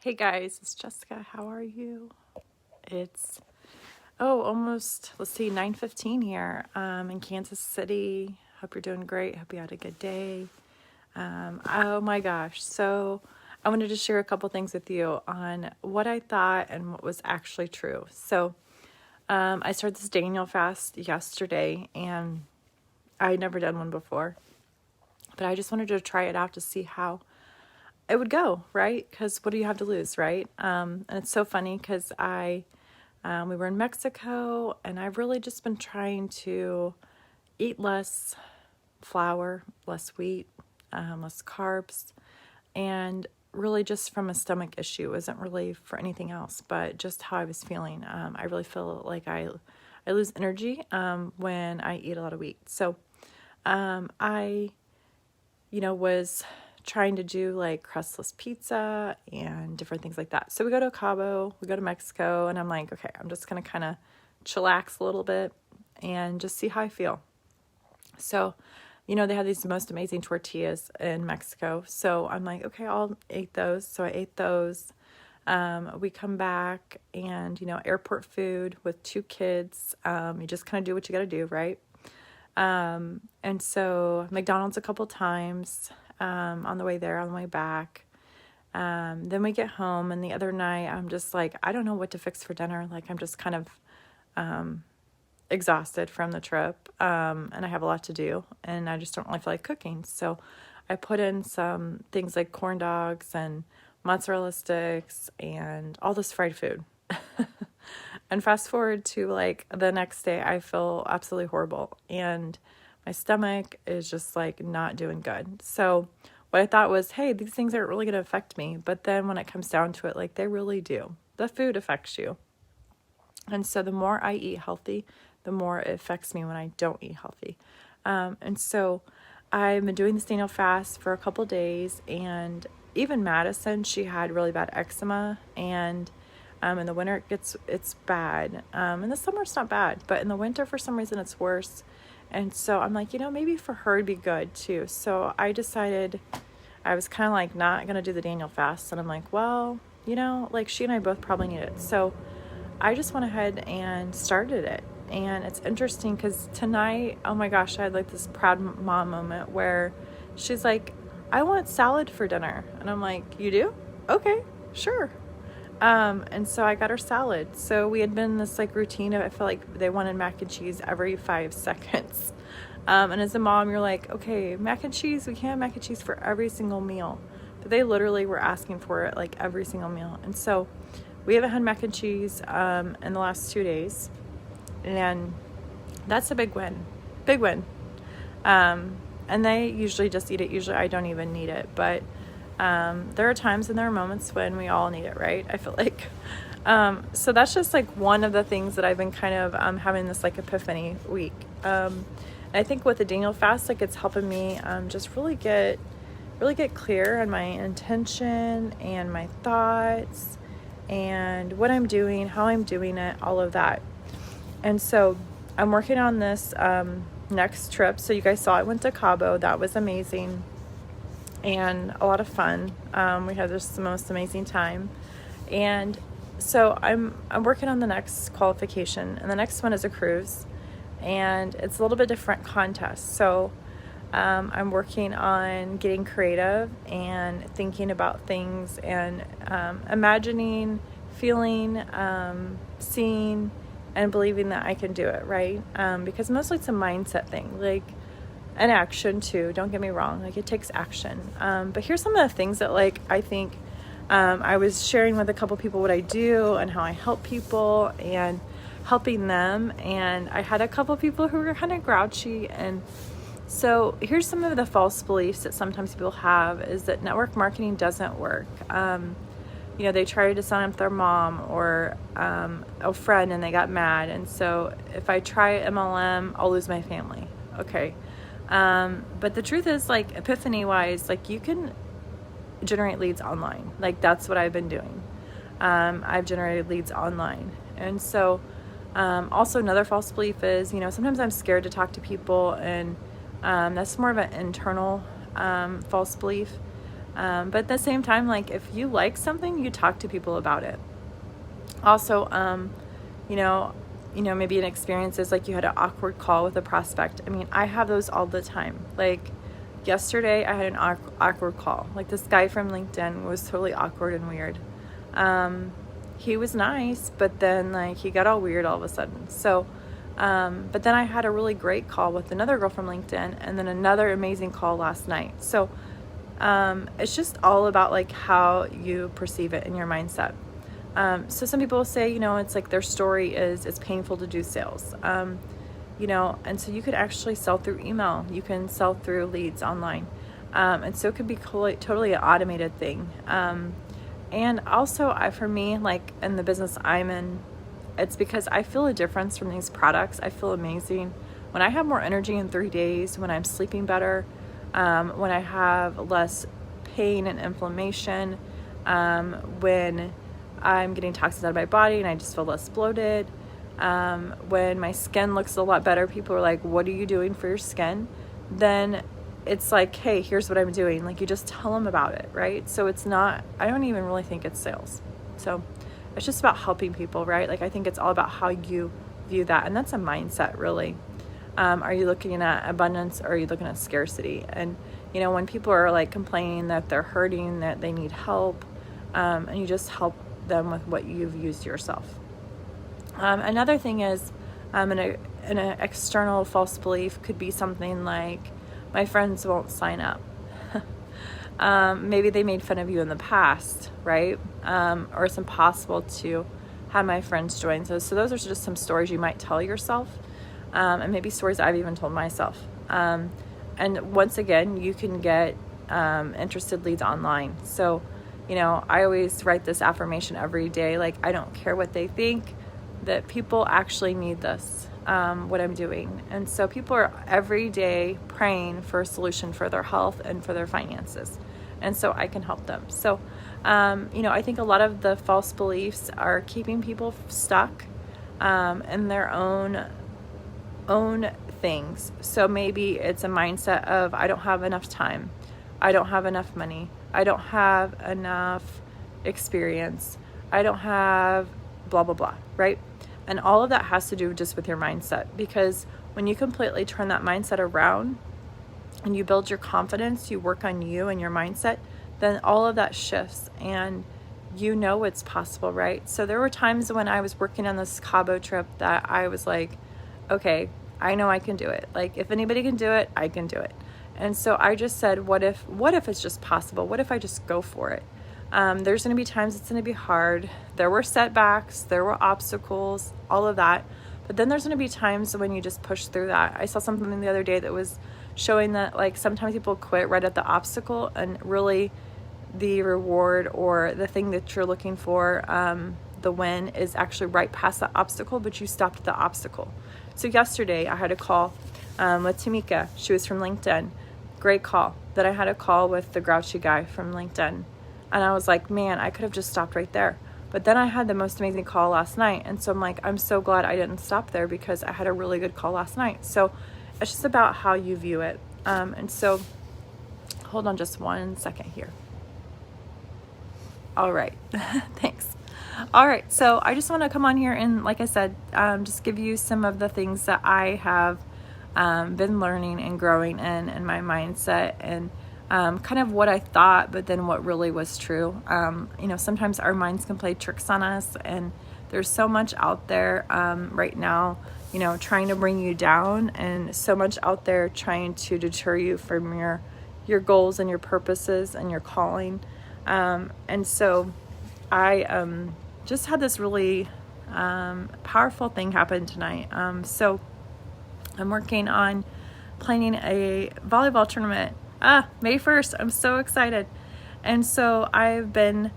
Hey guys, it's Jessica. How are you? It's almost, let's see, 9:15 here in Kansas City. Hope you're doing great. Hope you had a good day. Oh my gosh. So I wanted to share a couple things with you on what I thought and what was actually true. So I started this Daniel fast yesterday and I had never done one before, but I just wanted to try it out to see how it would go, right? Because what do you have to lose, right? And it's so funny because we were in Mexico, and I've really just been trying to eat less flour, less wheat, less carbs, and really just from a stomach issue. It wasn't really for anything else, but just how I was feeling. I really feel like I lose energy when I eat a lot of wheat. So I was trying to do like crustless pizza and different things like that. So we go to Cabo, we go to Mexico, and I'm like, okay, I'm just going to kind of chillax a little bit and just see how I feel. So, they have these most amazing tortillas in Mexico. So I'm like, okay, I'll eat those. So I ate those. We come back and, airport food with 2 kids. You just kind of do what you got to do, right? And so McDonald's a couple times, on the way there, on the way back. Then we get home, and the other night I'm just like, I don't know what to fix for dinner. Like, I'm just kind of, exhausted from the trip. And I have a lot to do, and I just don't really feel like cooking. So I put in some things like corn dogs and mozzarella sticks and all this fried food. And fast forward to like the next day, I feel absolutely horrible. And my stomach is just like not doing good. So what I thought was, hey, these things aren't really going to affect me. But then when it comes down to it, like they really do. The food affects you. And so the more I eat healthy, the more it affects me when I don't eat healthy. And so I've been doing this Daniel fast for a couple days. And even Madison, she had really bad eczema. And in the winter, it's bad. In the summer, it's not bad. But in the winter, for some reason, it's worse. And so I'm like, maybe for her it'd be good too. So I decided I was kind of like not going to do the Daniel fast. And I'm like, well, like she and I both probably need it. So I just went ahead and started it. And it's interesting because tonight, oh my gosh, I had like this proud mom moment where she's like, I want salad for dinner. And I'm like, you do? Okay, sure. And so I got her salad. So we had been in this like routine of, I felt like they wanted mac and cheese every 5 seconds. And as a mom, you're like, okay, mac and cheese, we can't have mac and cheese for every single meal. But they literally were asking for it like every single meal. And so we haven't had mac and cheese in the last 2 days. And that's a big win. Big win. And they usually just eat it. Usually I don't even need it. But there are times and there are moments when we all need it, right? I feel like. So that's just like one of the things that I've been kind of having this like epiphany week. I think with the Daniel fast, like it's helping me just really get clear on my intention and my thoughts and what I'm doing, how I'm doing it, all of that. And so I'm working on this next trip. So you guys saw I went to Cabo. That was amazing and a lot of fun. We had just the most amazing time. And so I'm working on the next qualification, and the next one is a cruise, and it's a little bit different contest. So I'm working on getting creative and thinking about things and imagining, feeling, seeing, and believing that I can do it, right? Because mostly it's a mindset thing, like an action too. Don't get me wrong, like it takes action. But here's some of the things that like I think I was sharing with a couple people what I do and how I help people and helping them. And I had a couple people who were kind of grouchy. And so here's some of the false beliefs that sometimes people have is that network marketing doesn't work. They tried to sign up their mom or a friend and they got mad. And so if I try MLM, I'll lose my family. Okay. But the truth is, like, epiphany wise, like you can generate leads online. Like that's what I've been doing. I've generated leads online. And so also another false belief is, sometimes I'm scared to talk to people, and that's more of an internal false belief. But at the same time, like if you like something, you talk to people about it. Also, you know, maybe an experience is like you had an awkward call with a prospect. I mean, I have those all the time. Like yesterday, I had an awkward call. Like this guy from LinkedIn was totally awkward and weird. He was nice, but then like he got all weird all of a sudden. So, but then I had a really great call with another girl from LinkedIn, and then another amazing call last night. So, it's just all about like how you perceive it in your mindset. So some people will say, it's like their story is it's painful to do sales. And so you could actually sell through email. You can sell through leads online. And so it could be totally an automated thing. And also for me, like in the business I'm in, it's because I feel a difference from these products. I feel amazing when I have more energy in 3 days, when I'm sleeping better, when I have less pain and inflammation, when I'm getting toxins out of my body and I just feel less bloated, when my skin looks a lot better. People are like, what are you doing for your skin? Then it's like, hey, here's what I'm doing. Like you just tell them about it, right? So it's not, I don't even really think it's sales. So it's just about helping people, right? Like I think it's all about how you view that. And that's a mindset, really. Are you looking at abundance or are you looking at scarcity? And, when people are like complaining that they're hurting, that they need help, and you just help them with what you've used yourself. Another thing is, an external false belief could be something like, my friends won't sign up. Maybe they made fun of you in the past, right? Or it's impossible to have my friends join. So those are just some stories you might tell yourself, and maybe stories I've even told myself. And once again, you can get interested leads online. So, I always write this affirmation every day. Like, I don't care what they think, that people actually need this, what I'm doing. And so people are every day praying for a solution for their health and for their finances. And so I can help them. So, I think a lot of the false beliefs are keeping people stuck in their own things. So maybe it's a mindset of, I don't have enough time. I don't have enough money. I don't have enough experience. I don't have blah, blah, blah, right? And all of that has to do just with your mindset, because when you completely turn that mindset around and you build your confidence, you work on you and your mindset, then all of that shifts and it's possible, right? So there were times when I was working on this Cabo trip that I was like, okay, I know I can do it. Like if anybody can do it, I can do it. And so I just said, what if it's just possible? What if I just go for it? There's going to be times it's going to be hard. There were setbacks, there were obstacles, all of that. But then there's going to be times when you just push through that. I saw something the other day that was showing that like sometimes people quit right at the obstacle, and really the reward or the thing that you're looking for, the win, is actually right past the obstacle, but you stopped at the obstacle. So yesterday I had a call with Tamika. She was from LinkedIn. Great call. Then I had a call with the grouchy guy from LinkedIn. And I was like, man, I could have just stopped right there. But then I had the most amazing call last night. And so I'm like, I'm so glad I didn't stop there, because I had a really good call last night. So it's just about how you view it. And so hold on just 1 second here. All right. Thanks. All right. So I just want to come on here and, like I said, just give you some of the things that I have been learning and growing in my mindset, and kind of what I thought, but then what really was true. Sometimes our minds can play tricks on us, and there's so much out there right now, trying to bring you down, and so much out there trying to deter you from your goals and your purposes and your calling. And so I just had this really powerful thing happen tonight. So I'm working on planning a volleyball tournament. May 1st. I'm so excited. And so I've been,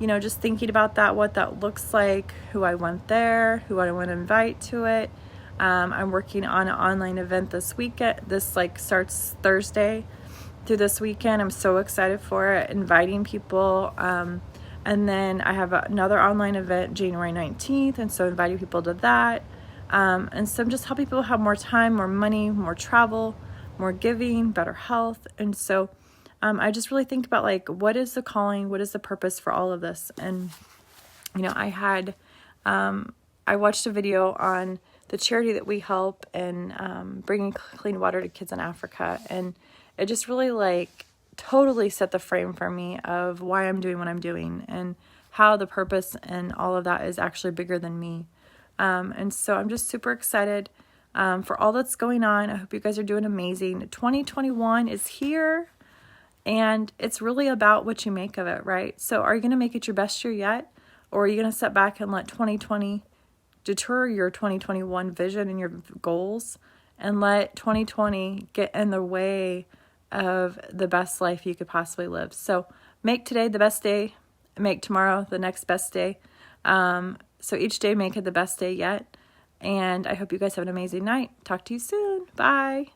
just thinking about that, what that looks like, who I want there, who I want to invite to it. I'm working on an online event this weekend. This starts Thursday through this weekend. I'm so excited for it, inviting people. And then I have another online event January 19th. And so inviting people to that. And so I'm just helping people have more time, more money, more travel, more giving, better health. And so I just really think about like, what is the calling? What is the purpose for all of this? And, you know, I watched a video on the charity that we help and bringing clean water to kids in Africa. And it just really like totally set the frame for me of why I'm doing what I'm doing and how the purpose and all of that is actually bigger than me. And so I'm just super excited for all that's going on. I hope you guys are doing amazing. 2021 is here, and it's really about what you make of it, right? So are you going to make it your best year yet? Or are you going to sit back and let 2020 deter your 2021 vision and your goals, and let 2020 get in the way of the best life you could possibly live? So make today the best day, make tomorrow the next best day. So each day make it the best day yet. And I hope you guys have an amazing night. Talk to you soon. Bye.